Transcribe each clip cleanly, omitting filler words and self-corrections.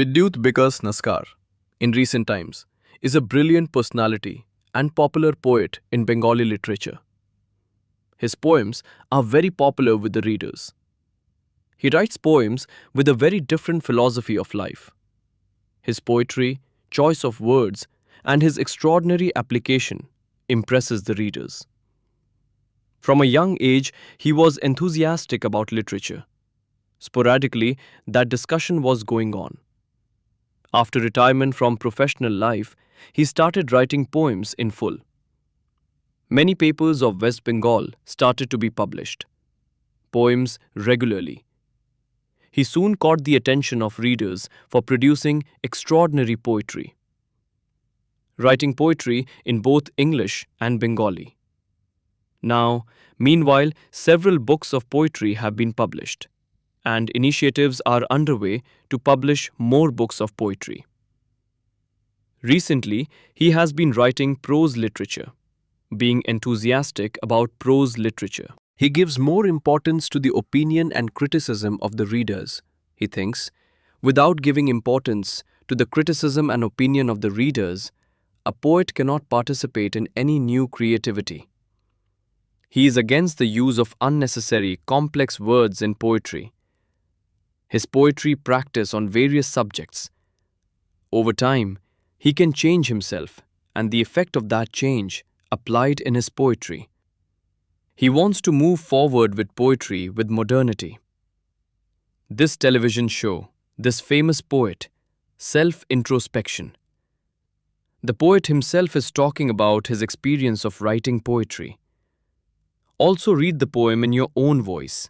Vidyut Bikas Naskar, in recent times, is a brilliant personality and popular poet in Bengali literature. His poems are very popular with the readers. He writes poems with a very different philosophy of life. His poetry, choice of words, and his extraordinary application impresses the readers. From a young age, he was enthusiastic about literature. Sporadically, that discussion was going on. After retirement from professional life, he started writing poems in full. Many papers of West Bengal started to be published. Poems regularly. He soon caught the attention of readers for producing extraordinary poetry. Writing poetry in both English and Bengali. Now, meanwhile, several books of poetry have been published, and initiatives are underway to publish more books of poetry. Recently, he has been writing prose literature, being enthusiastic about prose literature. He gives more importance to the opinion and criticism of the readers, he thinks. Without giving importance to the criticism and opinion of the readers, a poet cannot participate in any new creativity. He is against the use of unnecessary, complex words in poetry. His poetry practice on various subjects. Over time, he can change himself and the effect of that change applied in his poetry. He wants to move forward with poetry with modernity. This television show, this famous poet, self-introspection. The poet himself is talking about his experience of writing poetry. Also read the poem in your own voice.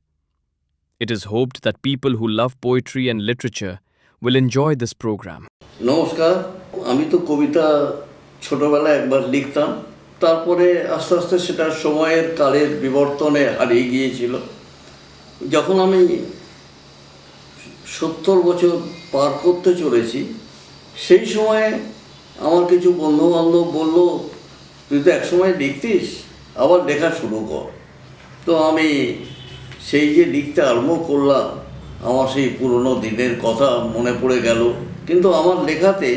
It is hoped that people who love poetry and literature will enjoy this program. নমস্কার, আমি তো কবিতা ছোটবেলায় একবার লিখতাম, তারপরে আস্তে আস্তে সেটা সময়ের কালের বিবর্তনে হারিয়ে গিয়েছিল। যখন আমি 70 বছর পার করতে চলেছি, সেই সময়ে আমার কিছু বন্ধুবান্ধব বলল, তুই তো একসময় লিখতিস, আবার লেখা শুরু কর। তো আমি সেই যে লিখতে আরম্ভ করলাম, আমার সেই পুরনো দিনের কথা মনে পড়ে গেল। কিন্তু আমার লেখাতে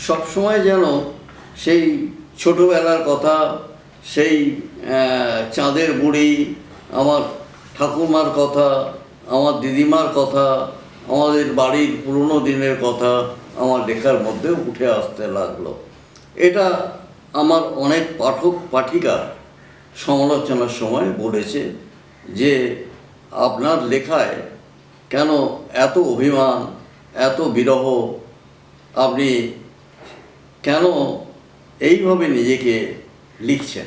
সবসময় যেন সেই ছোটোবেলার কথা, সেই চাঁদের বুড়ি, আমার ঠাকুরমার কথা, আমার দিদিমার কথা, আমাদের বাড়ির পুরনো দিনের কথা আমার লেখার মধ্যে উঠে আসতে লাগলো। এটা আমার অনেক পাঠক পাঠিকা সমালোচনার সময় বলেছে যে আপনার লেখায় কেন এত অভিমান, এত বিরহ, আপনি কেন এইভাবে নিজেকে লিখছেন।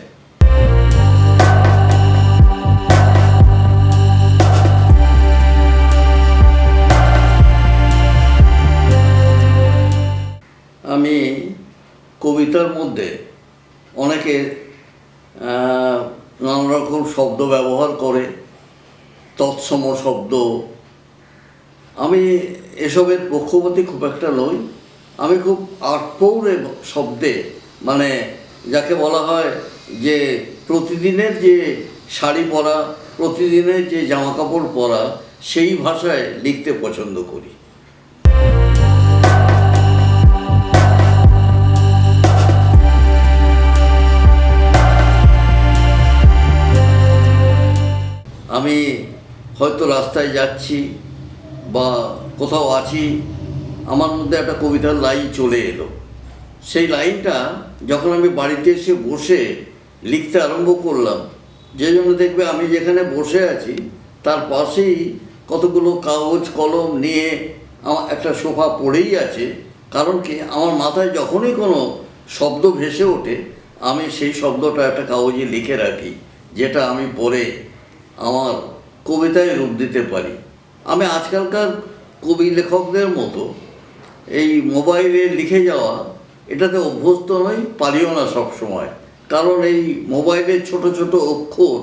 আমি কবিতার মধ্যে অনেকে নানা রকম শব্দ ব্যবহার করে, তৎসম শব্দ। আমি এসবের পক্ষপাতী খুব একটা নই। আমি খুব আটপৌরে শব্দে, মানে যাকে বলা হয় যে প্রতিদিনের যে শাড়ি পরা, প্রতিদিনের যে জামাকাপড় পরা, সেই ভাষায় লিখতে পছন্দ করি। আমি হয়তো রাস্তায় যাচ্ছি বা কোথাও আছি, আমার মধ্যে একটা কবিতার লাইন চলে এলো। সেই লাইনটা যখন আমি বাড়িতে এসে বসে লিখতে আরম্ভ করলাম, যে জন্য দেখবে আমি যেখানে বসে আছি তার পাশেই কতগুলো কাগজ কলম নিয়ে আমার একটা সোফা পড়েই আছে। কারণ কি, আমার মাথায় যখনই কোনো শব্দ ভেসে ওঠে, আমি সেই শব্দটা একটা কাগজে লিখে রাখি, যেটা আমি পড়ে আমার কবিতায় রূপ দিতে পারি। আমি আজকালকার কবি লেখকদের মতো এই মোবাইলে লিখে যাওয়া, এটাতে অভ্যস্ত নই, পারিও না সব সময়। কারণ এই মোবাইলের ছোট ছোট অক্ষর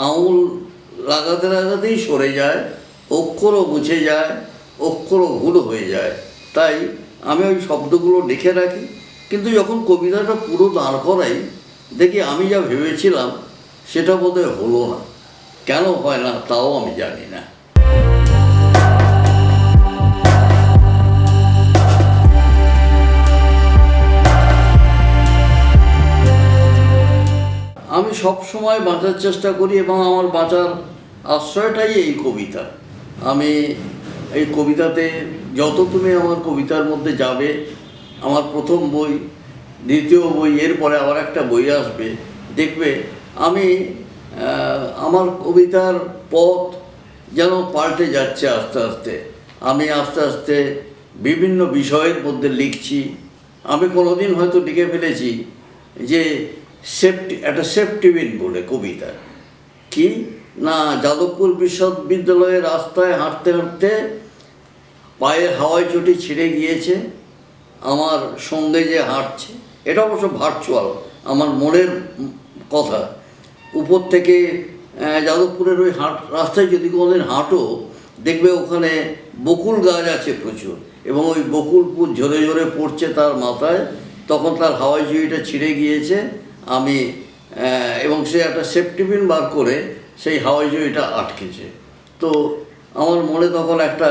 আঙুল লাগাতে লাগাতেই সরে যায়, অক্ষরও মুছে যায়, অক্ষরও ভুল হয়ে যায়। তাই আমি ওই শব্দগুলো লিখে রাখি। কিন্তু যখন কবিতাটা পুরো দাঁড় করাই, দেখি আমি যা ভেবেছিলাম সেটা বোধহয় হলো না। কেন হয় না তাও আমি জানি না। সব সময় বাঁচার চেষ্টা করি এবং আমার বাঁচার আশ্রয়টাই এই কবিতা। আমি এই কবিতাতে যত তুমি আমার কবিতার মধ্যে যাবে, আমার প্রথম বই, দ্বিতীয় বই, এরপরে আবার একটা বই আসবে, দেখবে আমি আমার কবিতার পথ যেন পাল্টে যাচ্ছে আস্তে আস্তে। আমি আস্তে আস্তে বিভিন্ন বিষয়ের মধ্যে লিখছি। আমি কোনোদিন হয়তো লিখে ফেলেছি যে একটা সেফটি পিন বলে কবিতা, কি না, যাদবপুর বিশ্ববিদ্যালয়ের রাস্তায় হাঁটতে হাঁটতে পায়ের হাওয়াই চটি ছিঁড়ে গিয়েছে, আমার সঙ্গে যে হাঁটছে, এটা অবশ্য ভার্চুয়াল, আমার মনের কথা। উপর থেকে যাদবপুরের ওই রাস্তায় যদি কোনোদিন হাঁটো, দেখবে ওখানে বকুল গাছ আছে প্রচুর, এবং ওই বকুল ফুল ঝরে ঝরে পড়ছে তার মাথায়, তখন তার হাওয়াই চটিটা ছিঁড়ে গিয়েছে। আমি এবং সে একটা সেফটি পিন বার করে সেই হাওয়াই চটিটা আটকেছে। তো আমার মনে তখন একটা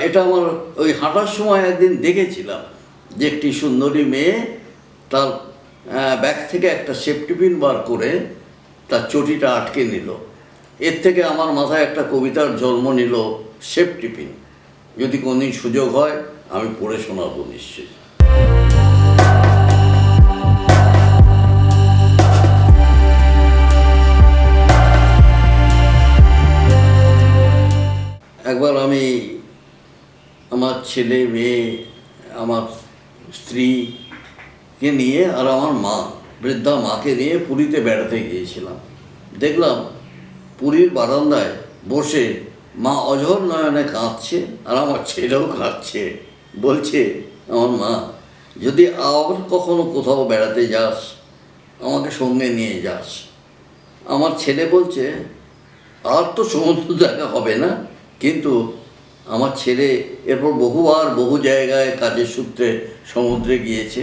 এটা আমার ওই হাঁটার সময় একদিন দেখেছিলাম যে একটি সুন্দরী মেয়ে তার ব্যাগ থেকে একটা সেফটি পিন বার করে তার চটিটা আটকে নিল। এর থেকে আমার মাথায় একটা কবিতার জন্ম নিল, সেফটি পিন। যদি কোনোদিন সুযোগ হয় আমি পড়ে শোনাবো নিশ্চয়ই। একবার আমি আমার ছেলে মেয়ে, আমার স্ত্রীকে নিয়ে আর আমার মা, বৃদ্ধা মাকে নিয়ে পুরীতে বেড়াতে গিয়েছিলাম। দেখলাম পুরীর বারান্দায় বসে মা অঝর নয়নে কাঁদছে, আর আমার ছেলেও কাঁদছে। বলছে, আমার মা, যদি আবার কখনো কোথাও বেড়াতে যাস আমাকে সঙ্গে নিয়ে যাস। আমার ছেলে বলছে, আর তো সমুদ্র দেখা হবে না। কিন্তু আমার ছেলে এরপর বহুবার বহু জায়গায় কাজের সূত্রে সমুদ্রে গিয়েছে।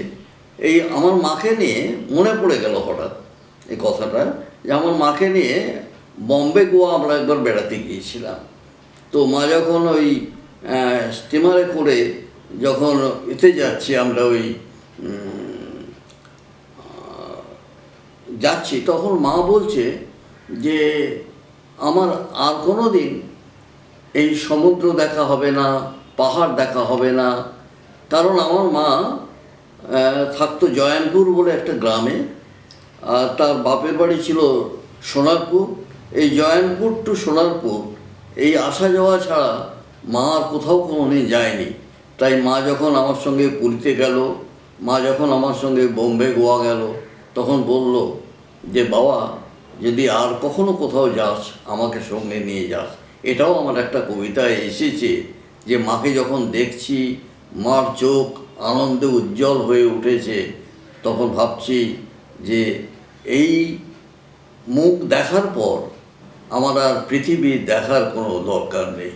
এই আমার মাকে নিয়ে মনে পড়ে গেল হঠাৎ এই কথাটা, যে আমার মাকে নিয়ে বম্বে গোয়া আমরা একবার বেড়াতে গিয়েছিলাম। তো মা যখন ওই স্টিমারে করে যখন এতে যাচ্ছি, আমরা ওই যাচ্ছি, তখন মা বলছে যে আমার আর কোনো দিন এই সমুদ্র দেখা হবে না, পাহাড় দেখা হবে না। কারণ আমার মা থাকতো জয়নপুর বলে একটা গ্রামে, আর তার বাপের বাড়ি ছিল সোনারপুর। এই জয়নপুর টু সোনারপুর এই আসা যাওয়া ছাড়া মা আর কোথাও কোনোদিন যায়নি। তাই মা যখন আমার সঙ্গে পুরীতে গেল, মা যখন আমার সঙ্গে বোম্বে গোয়া গেল, তখন বলল যে বাবা, যদি আর কখনো কোথাও যাস আমাকে সঙ্গে নিয়ে যাস। এটাও আমার একটা কবিতায় এসেছে, যে মাকে যখন দেখছি, মার চোখ আনন্দে উজ্জ্বল হয়ে উঠেছে, তখন ভাবছি যে এই মুখ দেখার পর আমার আর পৃথিবী দেখার কোনো দরকার নেই।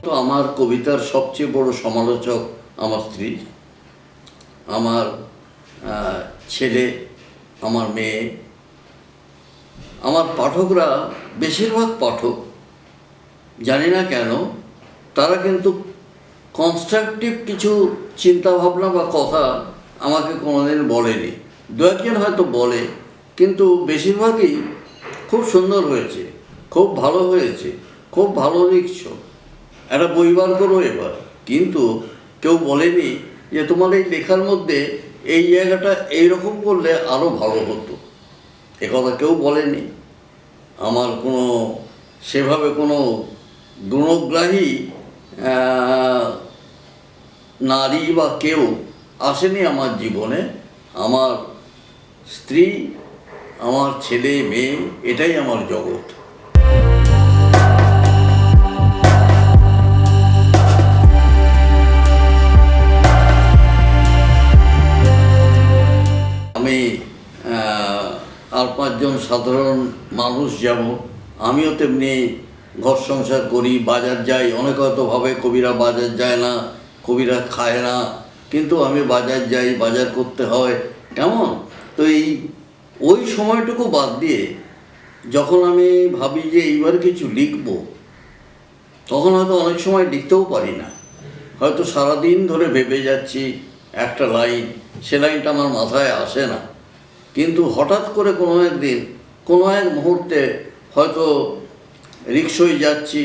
তো আমার কবিতার সবচেয়ে বড় সমালোচক আমার স্ত্রী, আমার ছেলে, আমার মেয়ে। আমার পাঠকরা, বেশিরভাগ পাঠক, জানি না কেন, তারা কিন্তু কনস্ট্রাকটিভ কিছু চিন্তাভাবনা বা কথা আমাকে কোনোদিন বলেনি। দু একজন হয়তো বলে, কিন্তু বেশিরভাগই খুব সুন্দর হয়েছে, খুব ভালো হয়েছে, খুব ভালো লিখছো, একটা বই বার করো এবার। কিন্তু কেউ বলেনি যে তোমার এই লেখার মধ্যে এই জায়গাটা এইরকম করলে আরও ভালো হতো, এ কথা কেউ বলেনি। আমার কোনো সেভাবে কোনো গুণগ্রাহী নারী বা কেউ আসেনি আমার জীবনে। আমার স্ত্রী, আমার ছেলে মেয়ে, এটাই আমার জগৎ। আমি আর পাঁচজন সাধারণ মানুষ যেমন, আমিও তেমনি ঘর সংসার করি, বাজার যাই। অনেক হয়তো ভাবে কবিরা বাজার যায় না, কবিরা খায় না, কিন্তু আমি বাজার যাই, বাজার করতে হয়, কেমন। তো ওই সময়টুকু বাদ দিয়ে যখন আমি ভাবি যে এইবার কিছু লিখব, তখন হয়তো অনেক সময় লিখতেও পারি না, হয়তো সারাদিন ধরে ভেবে যাচ্ছি একটা লাইন, সে লাইনটা আমার মাথায় আসে না। কিন্তু হঠাৎ করে কোনো একদিন কোনো এক মুহূর্তে হয়তো রিক্সায় যাচ্ছি,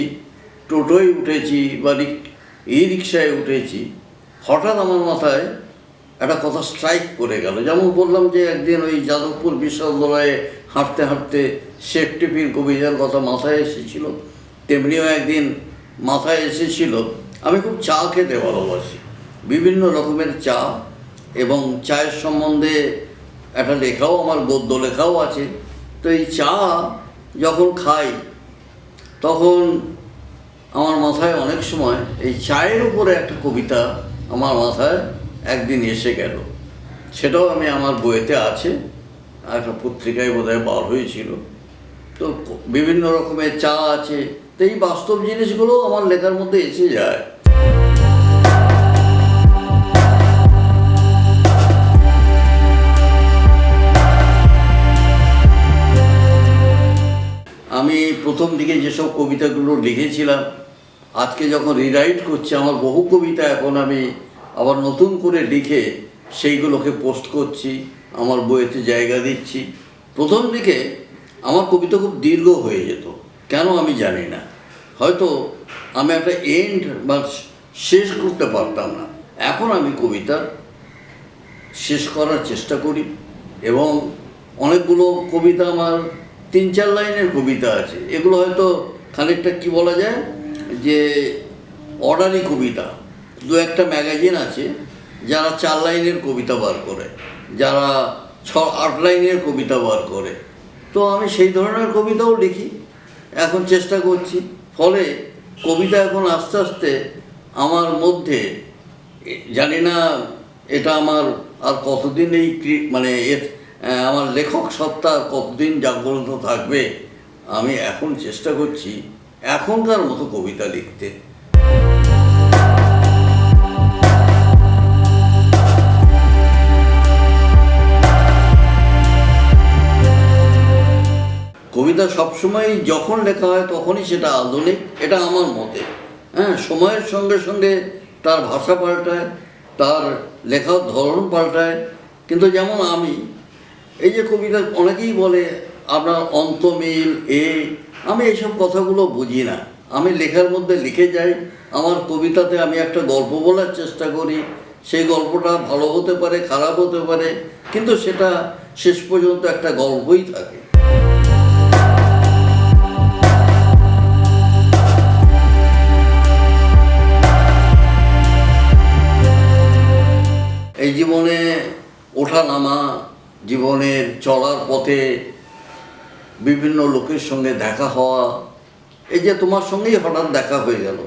টোটোয় উঠেছি বা ই রিক্সায় উঠেছি, হঠাৎ আমার মাথায় একটা কথা স্ট্রাইক করে গেল। যেমন বললাম যে একদিন ওই যাদবপুর বিশ্ববিদ্যালয়ে হাঁটতে হাঁটতে শেকসপিয়র কবিতার কথা মাথায় এসেছিল, তেমনিও একদিন মাথায় এসেছিল আমি খুব চা খেতে ভালোবাসি, বিভিন্ন রকমের চা, এবং চায়ের সম্বন্ধে একটা লেখাও, আমার গদ্য লেখাও আছে। তো এই চা যখন খাই তখন আমার মাথায় অনেক সময় এই চায়ের উপরে একটা কবিতা আমার মাথায় একদিন এসে গেল। সেটাও আমি আমার বইয়েতে আছে, একটা পত্রিকায় বোধহয় বার হয়েছিল। তো বিভিন্ন রকমের চা আছে, তো এই বাস্তব জিনিসগুলো আমার লেখার মধ্যে এসে যায়। আমি প্রথম দিকে যেসব কবিতাগুলো লিখেছিলাম, আজকে যখন রিরাইট করছি, আমার বহু কবিতা এখন আমি আবার নতুন করে লিখে সেইগুলোকে পোস্ট করছি, আমার বইয়েতে জায়গা দিচ্ছি। প্রথম দিকে আমার কবিতা খুব দীর্ঘ হয়ে যেত, কেন আমি জানি না, হয়তো আমি একটা এন্ড বা শেষ করতে পারতাম না। এখন আমি কবিতা শেষ করার চেষ্টা করি, এবং অনেকগুলো কবিতা আমার 3-4 লাইনের কবিতা আছে, এগুলো হয়তো খানিকটা কি বলা যায় যে অর্ডারি কবিতা। 2-1টা ম্যাগাজিন আছে যারা 4 লাইনের কবিতা বার করে, যারা 6-8 লাইনের কবিতা বার করে, তো আমি সেই ধরনের কবিতাও লিখি, এখন চেষ্টা করছি। ফলে কবিতা এখন আস্তে আস্তে আমার মধ্যে, জানি না এটা আমার আর কতদিন এই মানে আমার লেখক সত্তা কতদিন জাগ্রত থাকবে। আমি এখন চেষ্টা করছি এখনকার মতো কবিতা লিখতে। কবিতা সবসময় যখন লেখা হয় তখনই সেটা আধুনিক, এটা আমার মতে। হ্যাঁ, সময়ের সঙ্গে সঙ্গে তার ভাষা পাল্টায়, তার লেখার ধরন পাল্টায়, কিন্তু যেমন আমি এই যে কবিতা, অনেকেই বলে আপনার অন্তমিল আমি এইসব কথাগুলো বুঝি না। আমি লেখার মধ্যে লিখে যাই, আমার কবিতাতে আমি একটা গল্প বলার চেষ্টা করি, সেই গল্পটা ভালো হতে পারে, খারাপ হতে পারে, কিন্তু সেটা শেষ পর্যন্ত একটা গল্পই থাকে। এই জীবনে ওঠা নামা, জীবনের চলার পথে বিভিন্ন লোকের সঙ্গে দেখা হওয়া, এই যে তোমার সঙ্গেই হঠাৎ দেখা হয়ে গেল,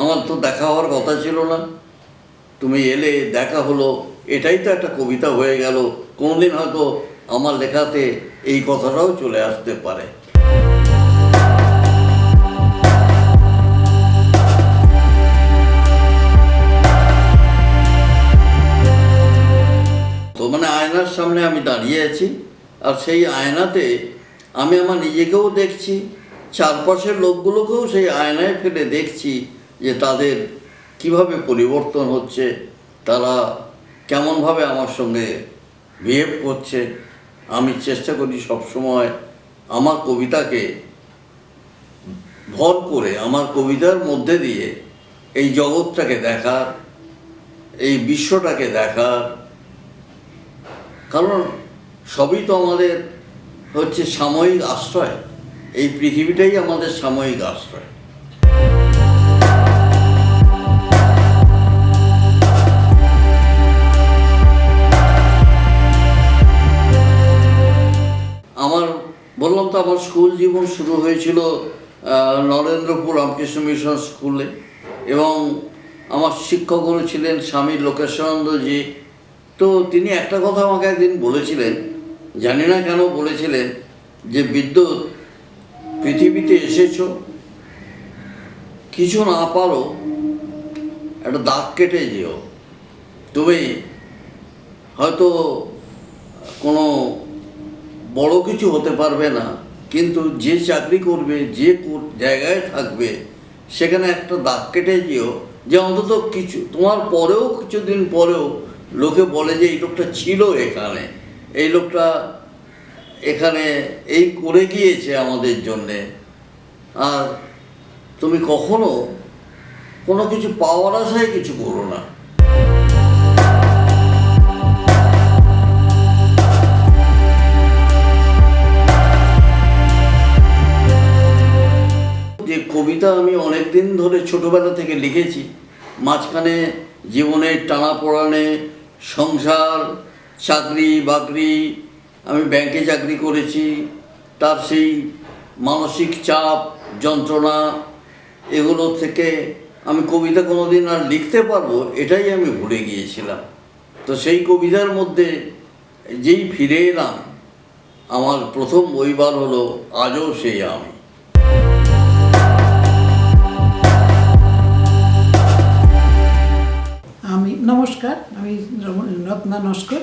আমার তো দেখা হওয়ার কথা ছিল না, তুমি এলে, দেখা হলো, এটাই তো একটা কবিতা হয়ে গেল। কোনোদিন হয়তো আমার লেখাতে এই কথাটাও চলে আসতে পারে। তো মানে আয়নার সামনে আমি দাঁড়িয়ে আছি, আর সেই আয়নাতে আমি আমার নিজেকেও দেখছি, চারপাশের লোকগুলোকেও সেই আয়নায় ফেলে দেখছি যে তাদের কিভাবে পরিবর্তন হচ্ছে, তারা কেমনভাবে আমার সঙ্গে বিহেভ করছে। আমি চেষ্টা করি সবসময় আমার কবিতাকে ভর করে, আমার কবিতার মধ্যে দিয়ে এই জগৎটাকে দেখার, এই বিশ্বটাকে দেখার, কারণ সবই তো আমাদের হচ্ছে সাময়িক আশ্রয়, এই পৃথিবীটাই আমাদের সাময়িক আশ্রয়। আমার বললাম তো, আমার স্কুল জীবন শুরু হয়েছিল নরেন্দ্রপুর রামকৃষ্ণ মিশন স্কুলে, এবং আমার শিক্ষকগুলো ছিলেন স্বামী লোকেশানন্দজি। তো তিনি একটা কথা আমাকে একদিন বলেছিলেন, জানি না কেন বলেছিলেন, যে বিদ্যুৎ, পৃথিবীতে এসেছো, কিছু না পারো একটা দাগ কেটে যেও, তুমি হয়তো কোনো বড় কিছু হতে পারবে না, কিন্তু যে চাকরি করবে, যে জায়গায় থাকবে, সেখানে একটা দাগ কেটে যেও, যে অন্তত কিছু তোমার পরেও কিছুদিন পরেও লোকে বলে যে এই লোকটা ছিল এখানে, এই লোকটা এখানে এই করে গিয়েছে আমাদের জন্যে। আর তুমি কখনো কোনো কিছু পাওয়ার আশায় কিছু করো না। যে কবিতা আমি অনেক দিন ধরে ছোটবেলা থেকে লিখেছি, মাঝখানে জীবনের টানাপোড়েনে, সংসার, চাকরি বাকরি, আমি ব্যাংকে চাকরি করেছি, তার সেই মানসিক চাপ, যন্ত্রণা, এগুলো থেকে আমি কবিতা কোনোদিন আর লিখতে পারবো এটাই আমি ভুলে গিয়েছিলাম। তো সেই কবিতার মধ্যে যেই ফিরে এলাম, আমার প্রথম বইবার হলো আজও সেই আমি। নমস্কার, আমি রত্না নস্কর।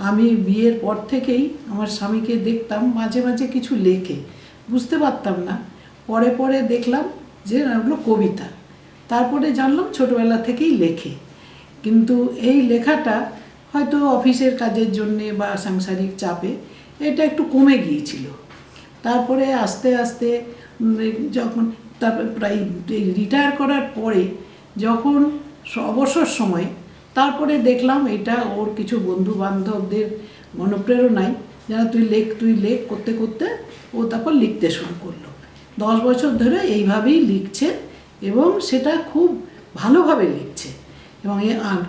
আমি বিয়ের পর থেকেই আমার স্বামীকে দেখতাম মাঝে মাঝে কিছু লেখে, বুঝতে পারতাম না। পরে পরে দেখলাম যে ওগুলো কবিতা, তারপরে জানলাম ছোটোবেলা থেকেই লেখে। কিন্তু এই লেখাটা হয়তো অফিসের কাজের জন্যে বা সাংসারিক চাপে এটা একটু কমে গিয়েছিল। তারপরে আস্তে আস্তে যখন তারপর প্রায় রিটায়ার করার পরে যখন অবসর সময়, তারপরে দেখলাম এটা ওর কিছু বন্ধু বান্ধবদের অনুপ্রেরণায় যেন তুই লেখ করতে করতে ও তারপর লিখতে শুরু করলো। 10 বছর ধরে এইভাবেই লিখছে এবং সেটা খুব ভালোভাবে লিখছে এবং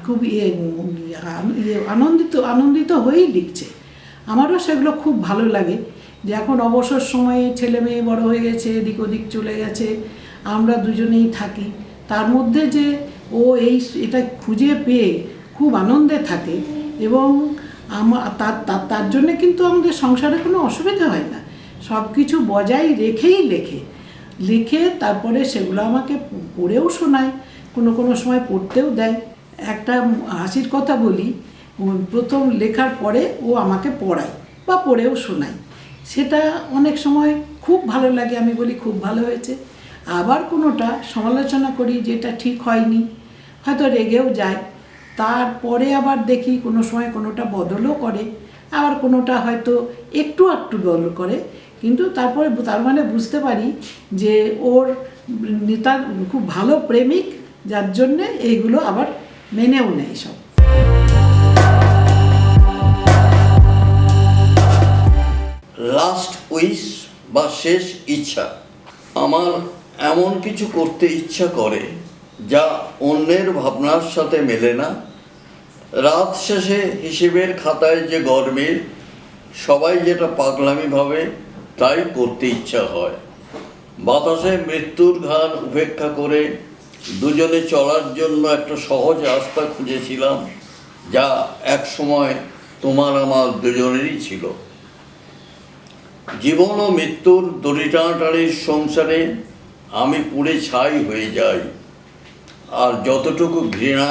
খুব আনন্দিত হয়েই লিখছে। আমারও সেগুলো খুব ভালো লাগে যে এখন অবসর সময়ে ছেলে মেয়ে বড় হয়ে গেছে, এদিক ওদিক চলে গেছে, আমরা দুজনেই থাকি, তার মধ্যে যে ও এটা খুঁজে পেয়ে খুব আনন্দে থাকে এবং তার জন্যে কিন্তু আমাদের সংসারে কোনো অসুবিধা হয় না। সব কিছু বজায় রেখেই লিখে তারপরে সেগুলো আমাকে পড়েও শোনায়, কোনো সময় পড়তেও দেয়। একটা হাসির কথা বলি, প্রথম লেখার পরে ও আমাকে পড়ায় বা পড়েও শোনায়, সেটা অনেক সময় খুব ভালো লাগে, আমি বলি খুব ভালো হয়েছে। আবার কোনোটা সমালোচনা করি যেটা ঠিক হয়নি, হয়তো রেগেও যায়। তারপরে আবার দেখি কোনো সময় কোনোটা বদলও করে, আবার কোনোটা হয়তো একটু বদল করে, কিন্তু তারপরে তার মানে বুঝতে পারি যে ওর নেতার খুব ভালো প্রেমিক, যার জন্যে এইগুলো আবার মেনেও নেয় সব। লাস্ট উইশ বা শেষ ইচ্ছা, আমার এমন কিছু করতে ইচ্ছা করে যা অন্যের ভাবনার সাথে মেলে না। রাত শেষে হিসেবের খাতায় যে গরমিল, সবাই যেটা পাগলামি ভাবে তাই করতে ইচ্ছা হয়। বাতাসে মৃত্যুর ঘ্রাণ উপেক্ষা করে দুজনে চলার জন্য একটা সহজ রাস্তা খুঁজেছিলাম, যা এক সময় তোমার আমার দুজনেরই ছিল। জীবন ও মৃত্যুর দড়ি টানাটানির সংসারে আমি পুড়ে ছাই হয়ে যাই, আর যতটুকু ঘৃণা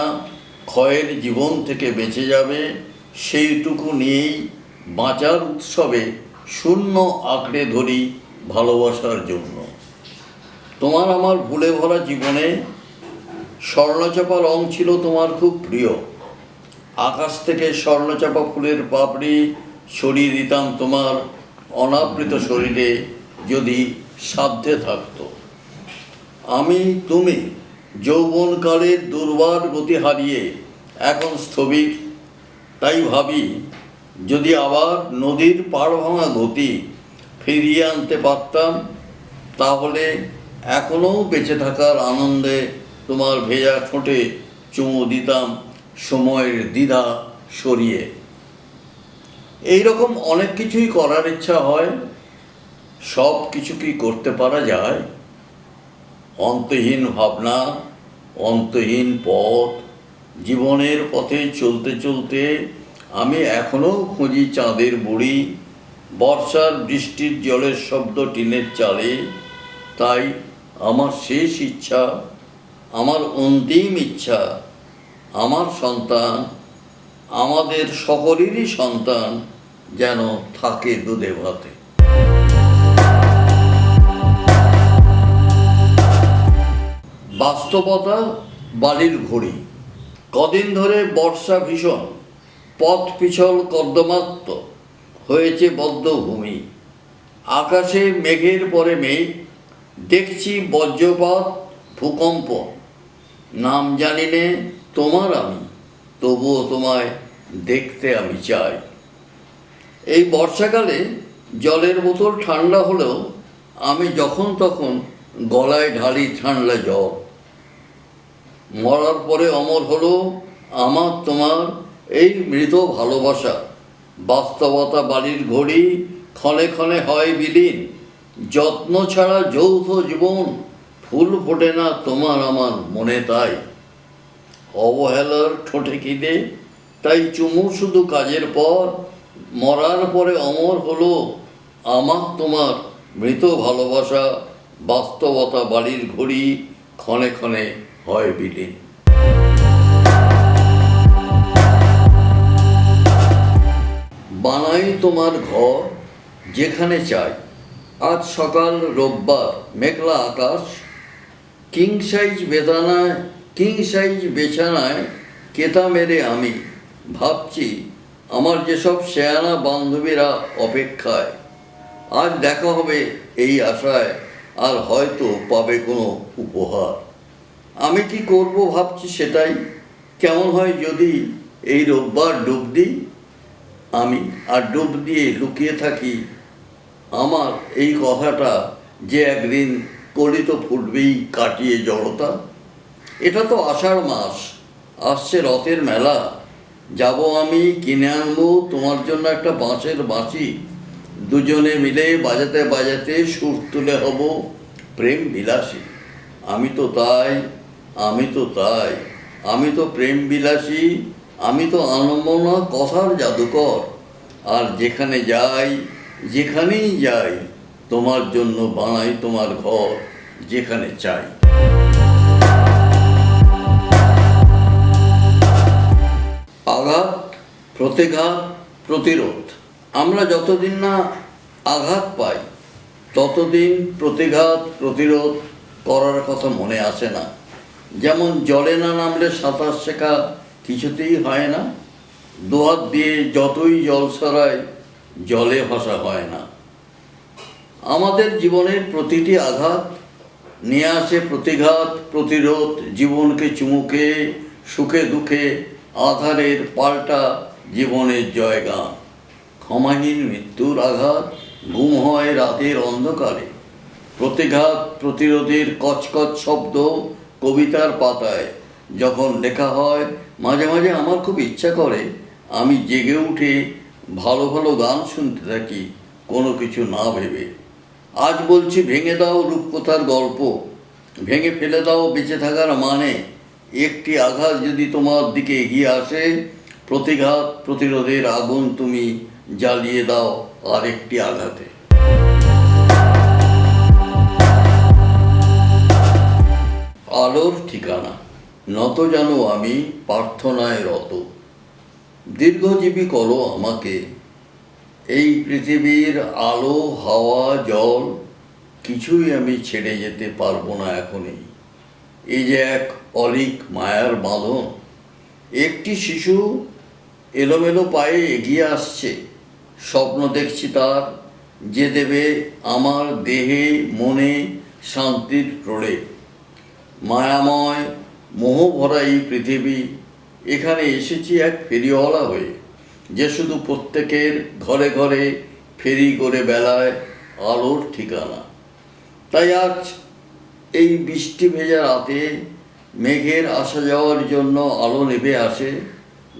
ক্ষয়ের জীবন থেকে বেঁচে যাবে সেইটুকু নিয়েই বাঁচার উৎসবে শূন্য আঁকড়ে ধরি ভালোবাসার জন্য। তোমার আমার ভুলে ভরা জীবনে স্বর্ণচাপা রং ছিল তোমার খুব প্রিয়। আকাশ থেকে স্বর্ণচাপা ফুলের পাপড়ি ছড়িয়ে দিতাম তোমার অনাবৃত শরীরে যদি সাধ্যে থাকতো। তুমি যৌবনকালের দুর্বার গতি হারিয়ে এখন স্থবির, তাই ভাবি যদি আবার নদীর পাড় ভাঙা গতি ফিরিয়ে আনতে পারতাম, তাহলে এখনও বেঁচে থাকার আনন্দে তোমার ভেজা ঠোঁটে চুমু দিতাম সময়ের দ্বিধা সরিয়ে। এইরকম অনেক কিছুই করার ইচ্ছা হয়, সব কিছু কি করতে পারা যায়? অন্তহীন ভাবনা, অন্তহীন পথ, জীবনের পথে চলতে চলতে আমি এখনও খুঁজি চাঁদের বুড়ি, বর্ষার বৃষ্টির জলের শব্দ টিনের চালে। তাই আমার শেষ ইচ্ছা, আমার অন্তিম ইচ্ছা, আমার সন্তান, আমাদের সকলেরই সন্তান যেন থাকে দুধে ভাতে। বাস্তবতা বালির ঘড়ি। কদিন ধরে বর্ষা ভীষণ, পথ পিছল কর্দমাক্ত হয়েছে বদ্ধভূমি। আকাশে মেঘের পরে মেঘ, দেখছি বজ্রপাত, ভূকম্প। নাম জানি নে তোমার আমি, তবুও তোমায় দেখতে আমি চাই। এই বর্ষাকালে জলের বোতল ঠান্ডা হলেও আমি যখন তখন গলায় ঢালি ঠান্ডা জল। মরার পরে অমর হলো আমার তোমার এই মৃত ভালোবাসা। বাস্তবতা বাড়ির ঘড়ি, ক্ষণে ক্ষণে হয় বিলীন। যত্ন ছাড়া যৌথ জীবন, ফুল ফোটে না তোমার আমার মনে তাই। অবহেলার ঠোঁটে খিদে, তাই চুমু শুধু কাজের পর। মরার পরে অমর হলো আমার তোমার মৃত ভালোবাসা। বাস্তবতা বাড়ির ঘড়ি, ক্ষণে ক্ষণে হয় বিলীন। বানাই তোমার ঘর যেখানে চাই। আজ সকাল রোববার, মেঘলা আকাশ। কিং সাইজ বিছানায় কেতা মেরে আমি ভাবছি আমার যেসব শেয়ানা বান্ধবীরা অপেক্ষায়। আজ দেখা হবে এই আশায়, আর হয়তো পাবে কোনো উপহার। আমি কি করব ভাবছি সেটাই। কেমন হয় যদি এই রোববার ডুব দিই আমি, আর ডুব দিয়ে লুকিয়ে থাকি আমার এই কথাটা যে একদিন কলি তো ফুটবেই কাটিয়ে জড়তা। এটা তো আষাঢ় মাস, আসছে রথের মেলা। যাব আমি, কিনে আনবো তোমার জন্য একটা বাঁশের বাঁশি। দুজনে মিলে বাজাতে বাজাতে সুর তুলে হব প্রেম বিলাসী। আমি তো প্রেম বিলাসী, আমি তো আনমনা কথার জাদুকর। আর যেখানেই যাই তোমার জন্য বানাই তোমার ঘর যেখানে চাই। আঘাত, প্রতিঘাত, প্রতিরোধ। আমরা যতদিন না আঘাত পাই ততদিন প্রতিঘাত প্রতিরোধ করার কথা মনে আসে না। যেমন জলে না নামলে সাঁতার শেখা কিছুতেই হয় না। দোয়াত দিয়ে যতই জল সরায় জলে ভাসা হয় না। আমাদের জীবনের প্রতিটি আঘাত নিয়ে আসে প্রতিঘাত প্রতিরোধ। জীবনকে চুমুকে সুখে দুঃখে আধারের পাল্টা জীবনের জয়গান। ক্ষমাহীন মৃত্যুর আঘাত, গুম হয় রাতের অন্ধকারে। প্রতিঘাত প্রতিরোধের কচকচ শব্দ কবিতার পাতায় যখন লেখা হয়, মাঝে মাঝে আমার খুব ইচ্ছা করে আমি জেগে উঠে ভালো ভালো গান শুনতে থাকি, কোনো কিছু না ভেবে। আজ বলছি ভেঙে দাও রূপকথার গল্প, ভেঙে ফেলে দাও বেঁচে থাকার মানে। একটি আঘাত যদি তোমার দিকে এগিয়ে আসে, প্রতিঘাত প্রতিরোধের আগুন তুমি জ্বালিয়ে দাও আরেকটি আঘাতে। আলোর ঠিকানা। নত জানো আমি প্রার্থনায় রত, দীর্ঘজীবী করো আমাকে। এই পৃথিবীর আলো হাওয়া জল কিছুই আমি ছেড়ে যেতে পারবো না এখনই। এই যে এক অলিক মায়ার বাঁধন। একটি শিশু এলোমেলো পায়ে এগিয়ে আসছে, স্বপ্ন দেখছি তার, যে দেবে আমার দেহে মনে শান্তির প্রলেপ। মায়াময় মোহভরা এই পৃথিবী, এখানে এসেছি এক ফেরিওয়ালা হয়ে, যে শুধু প্রত্যেকের ঘরে ঘরে ফেরি করে বেলায় আলোর ঠিকানা। তাই আজ এই বৃষ্টি ভেজা রাতে মেঘের আসা যাওয়ার জন্য আলো নেভে আসে।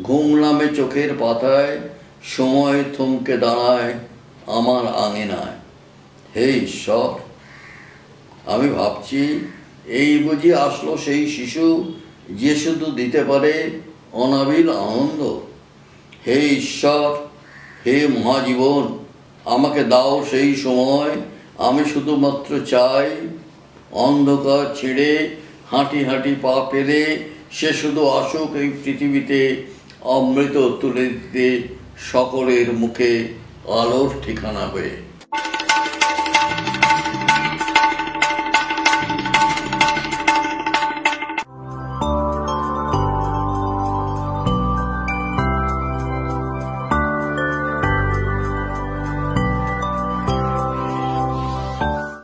ঘুম নামে চোখের পাতায়, সময় থমকে দাঁড়ায় আমার আঙিনায়। হে ঈশ্বর, আমি ভাবছি এই বুঝি আসলো সেই শিশু, যে শুধু দিতে পারে অনাবিল আনন্দ। হে ঈশ্বর, হে মহাজীবন, আমাকে দাও সেই সময়। আমি শুধুমাত্র চাই অন্ধকার ছেড়ে হাঁটি হাঁটি পা ফেলে সে শুধু আসুক এই পৃথিবীতে, অমৃত তুলে দিতে সকলের মুখে আলোর ঠিকানা হয়ে।